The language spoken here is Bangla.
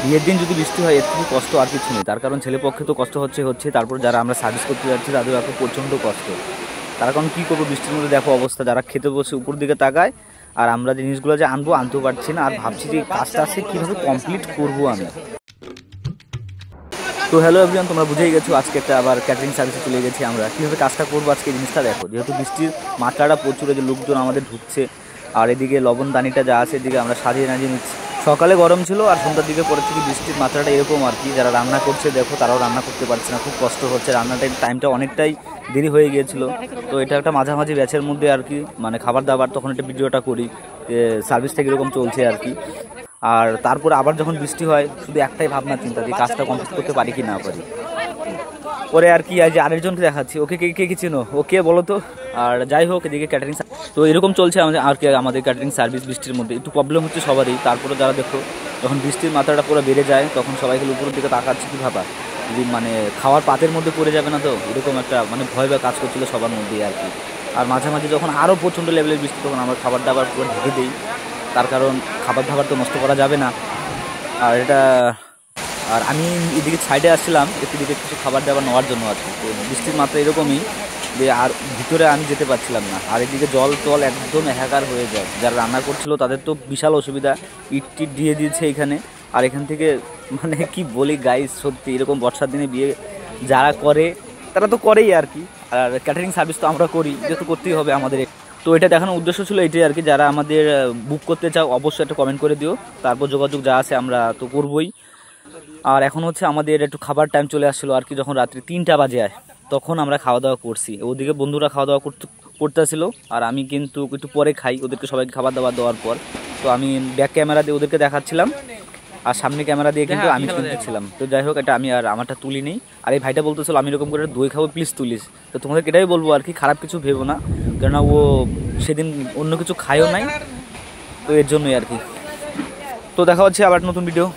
বিয়ের দিন যদি বৃষ্টি হয় এর থেকে কষ্ট আর কিছু নেই। তার কারণ ছেলে পক্ষে তো কষ্ট হচ্ছে, তারপর যারা আমরা সার্ভিস করতে যাচ্ছি তাদের এখন প্রচণ্ড কষ্ট। তার কারণ কী করবো, বৃষ্টির মধ্যে দেখো অবস্থা, যারা খেতে বসে উপর দিকে তাকায়, আর আমরা জিনিসগুলো যে আনতেও পারছি না, আর ভাবছি যে কাজটা আছে কীভাবে কমপ্লিট করবো আমি। তো হ্যালো এভরিওয়ান, তোমরা বুঝেই গেছো আজকে একটা আবার ক্যাটারিং সার্ভিসে চলে গেছি আমরা। কীভাবে কাজটা করবো আজকে জিনিসটা দেখো। যেহেতু বৃষ্টির মাত্রাটা প্রচুর, যে লোকজন আমাদের ঢুকছে, আর এদিকে লবণদানিটা যা আছে এদিকে আমরা সাজিয়ে নিচ্ছি। সকালে গরম ছিল আর সন্ধ্যার দিকে পরে থেকে বৃষ্টির মাত্রাটা এরকম আর কি। যারা রান্না করছে দেখো তারাও রান্না করতে পারছে না, খুব কষ্ট হচ্ছে। রান্নাটার টাইমটা অনেকটাই দেরি হয়ে গিয়েছিল। তো এটা একটা মাঝামাঝি ব্যাচের মধ্যে আর কি, মানে খাবার দাবার, তখন একটা ভিডিওটা করি সার্ভিসটা কীরকম চলছে আর কি। আর তারপরে আবার যখন বৃষ্টি হয় শুধু একটাই ভাবনা চিন্তা যে কাজটা কমপ্লিট করতে পারি কি না পারি। পরে আর কি আজ আরেকজনকে দেখাচ্ছি, ওকে কে কে চিনো, ওকে বলো তো। আর যাই হোক, এদিকে ক্যাটারিং তো এরকম চলছে আমাদের আর কি। আমাদের ক্যাটারিং সার্ভিস বৃষ্টির মধ্যে একটু প্রবলেম হচ্ছে সবারই। তারপরে যারা দেখো যখন বৃষ্টির মাত্রাটা পুরো বেড়ে যায় তখন সবাইকে উপরের দিকে তাকাচ্ছে কি ভাবা, যদি মানে খাওয়ার পাতের মধ্যে পড়ে যাবে না, তো এরকম একটা মানে ভয় কাজ করছিল সবার মধ্যেই আর কি। আর মাঝামাঝি যখন আরও প্রচণ্ড লেভেলের বৃষ্টি তখন আমরা খাবার দাবার পুরো ঢেকে দিই, তার কারণ খাবার দাবার তো নষ্ট করা যাবে না। আর আমি এদিকে সাইডে আসছিলাম একটু দিকে কিছু খাবার দাবার নেওয়ার জন্য আর কি। তো বৃষ্টির মাত্রা এরকমই যে আর ভিতরে আমি যেতে পারছিলাম না, আর এদিকে জল টল একদম একাকার হয়ে যায়। যারা রান্না করছিল তাদের তো বিশাল অসুবিধা, ইট টিট দিয়ে দিয়েছে এখানে। আর এখান থেকে মানে কি বলি গাইস, সত্যি এরকম বর্ষার দিনে বিয়ে যারা করে তারা তো করেই আর কি। আর ক্যাটারিং সার্ভিস তো আমরা করি, যেহেতু করতেই হবে আমাদের। তো এটা দেখানোর উদ্দেশ্য ছিল এটাই আর কি। যারা আমাদের বুক করতে চাও অবশ্যই একটা কমেন্ট করে দিও, তারপর যোগাযোগ যা আছে আমরা তো করবই। আর এখন হচ্ছে আমাদের একটু খাবার টাইম চলে আসছিলো আর কি, যখন রাত্রি 3টা বাজে তখন আমরা খাওয়া দাওয়া করছি। ওদিকে বন্ধুরা খাওয়া দাওয়া করতেছিল, আর আমি কিন্তু একটু পরে খাই ওদেরকে সবাইকে খাবার দাবার দেওয়ার পর। তো আমি ব্যাক ক্যামেরা দিয়ে ওদেরকে দেখাচ্ছিলাম, আর সামনে ক্যামেরা দিয়ে কিন্তু আমি তুলতেছিলাম। তো যাই হোক, এটা আমি আর আমারটা তুলি নেই। আর এই ভাইটা বলতেছিল আমি এরকম করে দই খাবো, প্লিজ তুলিস। তো তোমাদের এটাই বলবো আর কি, খারাপ কিছু ভেবো না, কেননা ও সেদিন অন্য কিছু খায়ও নাই, তো এর জন্যই আর কি। তো দেখা হচ্ছে আবার নতুন ভিডিও।